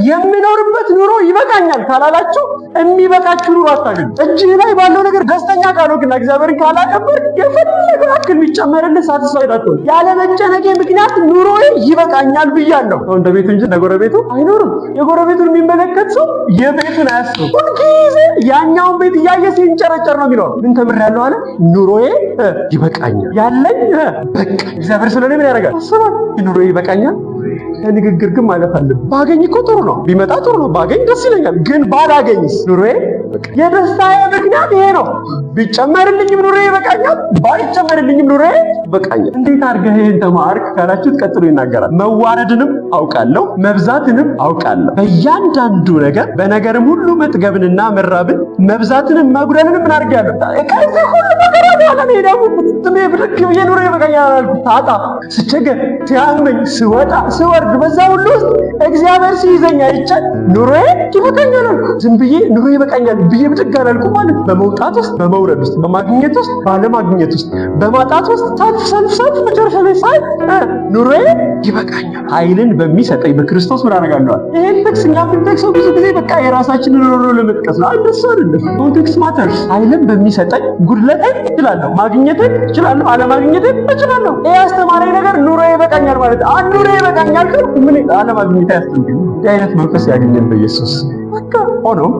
የምኖርበት ኑሮ ይበቃኛል ካላላችሁ የሚበቃችሁ ኑሮ አታገኙ። እጅህ ላይ ባለው ነገር ደስተኛ ካልሆንክና እግዚአብሔርን ካላከበርክ የፈለገው ያክል ቢጨመርልህ ሳትስፋይድ አትሆንም። ያለ መጨነቄ ምክንያት ኑሮዬ ይበቃኛል ብያለሁ። እንደ ቤቱ እንጂ እንደ ጎረቤቱ አይኖርም። የጎረቤቱን የሚመለከት ሰው የቤቱን አያስብም። ሁልጊዜ ያኛውን ቤት እያየ ሲንጨረጨር ነው የሚኖር። ምን ተምሬያለሁ አለ? ኑሮዬ ይበቃኛል፣ ያለኝ በቃ። እግዚአብሔር ስለኔ ምን ያደርጋል? አስባል። ኑሮዬ ይበቃኛል። ከንግግር ግን ማለፍ አለብን። ባገኝ እኮ ጥሩ ነው፣ ቢመጣ ጥሩ ነው፣ ባገኝ ደስ ይለኛል። ግን ባላገኝስ? ኑሮዬ የደስታዬ ምክንያት ይሄ ነው። ቢጨመርልኝም ኑሮዬ ይበቃኛል፣ ባይጨመርልኝም ኑሮዬ ይበቃኛል። እንዴት አድርገህ ይሄን ተማርክ ካላችሁት ቀጥሎ ይናገራል። መዋረድንም አውቃለሁ፣ መብዛትንም አውቃለሁ። በእያንዳንዱ ነገር በነገርም ሁሉ መጥገብንና መራብን መብዛትንም መጉደልንም ምን አድርጌያለሁ? ከዚህ ሁሉ ነገር በኋላ ነው ደግሞ ትሜ ብድግ ብዬ ኑሮዬ ይበቃኛል አላልኩም። ታጣ፣ ስቸገር፣ ሲያመኝ፣ ስወጣ ስወርድ በዛ ሁሉ ውስጥ እግዚአብሔር ሲይዘኝ አይቼ ኑሮዬ ይበቃኛል አልኩ። ዝም ብዬ ኑሮዬ ይበቃኛል ብዬ ብድግ አላልኩም ማለት። በመውጣት ውስጥ፣ በመውረድ ውስጥ፣ በማግኘት ውስጥ፣ ባለማግኘት ውስጥ፣ በማጣት ውስጥ ሰልፍ መጨረሻ ላይ ሳይ ኑሮዬ ይበቃኛል ኃይልን በሚሰጠኝ በክርስቶስ ምን አደርጋለሁ። ይሄን ጥቅስ እኛ ብንጠቅሰው ብዙ ጊዜ በቃ የራሳችንን ኑሮ ለመጥቀስ ነው። እንደሱ አይደለም። ኮንቴክስት ማተርስ። ኃይልን በሚሰጠኝ ጉድለቴን እችላለሁ፣ ማግኘቴን እችላለሁ፣ አለማግኘቴን እችላለሁ። ይሄ አስተማሪ ነገር ኑሮዬ ይበቃኛል ማለት ኑሮዬ ይበቃኛል ምን አለማግኘት አያስፈልግም። እንዲህ አይነት መንፈስ ያገኘን በኢየሱስ በቃ። ሆኖም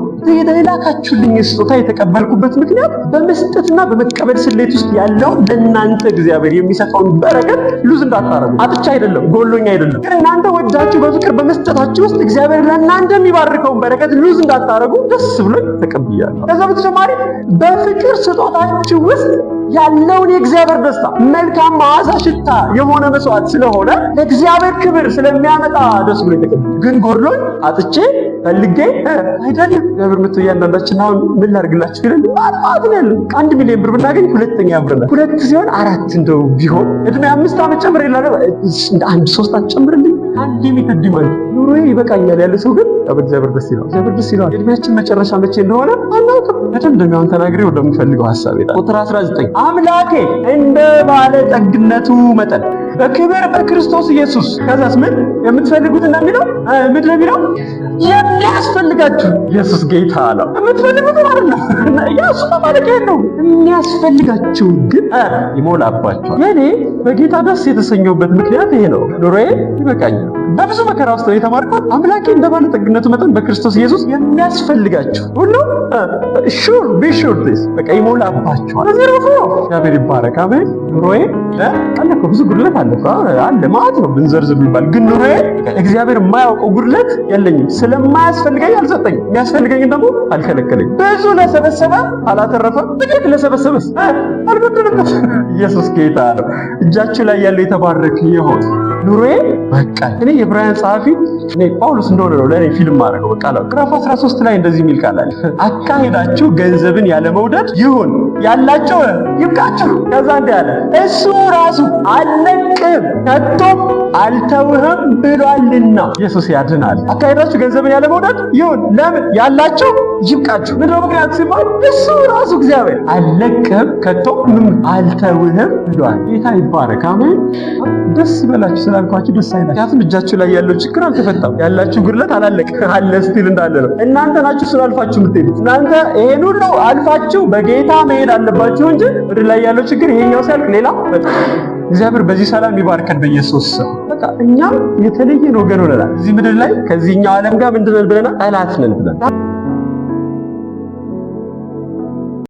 የላካችሁልኝ ስጦታ የተቀበልኩበት ምክንያት በመስጠትና በመቀበል ስሌት ውስጥ ያለውን ለእናንተ እግዚአብሔር የሚሰጠውን በረከት ሉዝ እንዳታረጉ። አጥቻ አይደለም፣ ጎሎኛ አይደለም። ግን እናንተ ወዳችሁ በፍቅር በመስጠታችሁ ውስጥ እግዚአብሔር ለእናንተ የሚባርከውን በረከት ሉዝ እንዳታረጉ ደስ ብሎኝ ተቀብያለሁ። ከዛ በተጨማሪ በፍቅር ስጦታችሁ ውስጥ ያለውን የእግዚአብሔር ደስታ መልካም መዓዛ ሽታ የሆነ መስዋዕት ስለሆነ ለእግዚአብሔር ክብር ስለሚያመጣ ደስ ብሎኝ ተቀብያለሁ። ግን ጎድሎኝ አጥቼ ፈልጌ አይደለም። እግዚአብሔር መጥቶ እያንዳንዳችን አሁን ምን ላድርግላችሁ ይላል። ማለት ነው ያለው 1 ሚሊዮን ብር ብናገኝ ሁለተኛ ያብረናል። 2 ሲሆን 4 እንደው ቢሆን እድሜ 5 ዓመት ጨምር ይላል። እንደ 1 3 አትጨምርልኝ? አንድ የሚተድማል ኑሮዬ ይበቃኛል ያለ ሰው ግን እግዚአብሔር ደስ ይላል። እግዚአብሔር ደስ ይላል። እድሜያችን መጨረሻ መቼ እንደሆነ አናውቅም። እንደሚሆን ተናግሬ ወደምፈልገው ሐሳብ ይላል። ቁጥር 19 አምላኬ እንደ ባለጠግነቱ መጠን በክብር በክርስቶስ ኢየሱስ። ከዛስ ምን የምትፈልጉት እንደሚለው ምንድን ነው የሚለው? የሚያስፈልጋችሁ ኢየሱስ ጌታ ነው። የምትፈልጉት ማለት ነው ኢየሱስ ማለት ነው። የሚያስፈልጋችሁ ግን ይሞላባችኋል። የኔ በጌታ ደስ የተሰኘውበት ምክንያት ይሄ ነው። ኑሮዬ ይበቃኛል። በብዙ መከራ ውስጥ ነው የተማርኩት። አምላኬ እንደ ባለጠግነቱ መጠን በክርስቶስ ኢየሱስ የሚያስፈልጋችሁ ሁሉ ሹር ቢሹር ዲስ በቃ ይሞላባችኋል። እዚህ ነው እግዚአብሔር ይባረክ። አሜን። ኑሮዬ አለ እኮ ብዙ ጉድለት አለ ማለት ነው ብንዘርዝር ቢባል፣ ግን ኑሮዬ እግዚአብሔር የማያውቀው ጉድለት የለኝም። ስለማያስፈልገኝ አልሰጠኝም፣ የሚያስፈልገኝ ደግሞ አልከለከለኝ። ብዙ ለሰበሰበ አላተረፈም፣ ጥቂት ለሰበሰበስ አልጎደለበት። ኢየሱስ ጌታ ነው። እጃችሁ ላይ ያለው የተባረከ ይሁን። ኑሮዬ በቃ እኔ የዕብራውያን ጸሐፊ እኔ ጳውሎስ እንደሆነ ነው ለኔ ፊልም ማድረግ በቃ ነው። ምዕራፍ 13 ላይ እንደዚህ የሚል ቃል አለ። አካሄዳችሁ ገንዘብን ያለ መውደድ ይሁን፣ ያላችሁ ይብቃችሁ። ከዛ እንዲህ አለ፣ እሱ ራሱ አልለቅም ከቶም አልተውህም ብሏልና። ኢየሱስ ያድናል። አካሄዳችሁ ገንዘብን ያለ መውደድ ይሁን፣ ለምን ያላችሁ ይብቃችሁ። ምንድነው ምክንያት ሲባል እሱ ራሱ እግዚአብሔር አልለቅም ከቶም አልተውህም ብሏል። ጌታ ይባረክ። አሜን። ደስ ይበላችሁ ስላልኳችሁ ደስ አይላችሁ። ምክንያቱም እጃችሁ ላይ ያለው ችግር አልተፈታም። ያላችሁ ጉድለት አላለቀ አለ ስቲል እንዳለ ነው። እናንተ ናችሁ ስላልፋችሁ የምትሄዱት። እናንተ ይሄን ሁሉ አልፋችሁ በጌታ መሄድ አለባችሁ እንጂ ምድር ላይ ያለው ችግር ይሄኛው ሲያልቅ ሌላ በጣም እግዚአብሔር በዚህ ሰላም ይባርከን በኢየሱስ ስም። በቃ እኛ የተለየን ወገን ሆነናል። እዚህ ምድር ላይ ከዚህኛው ዓለም ጋር ምንድን ነን ብለናል? ጠላት ነን ብለናል።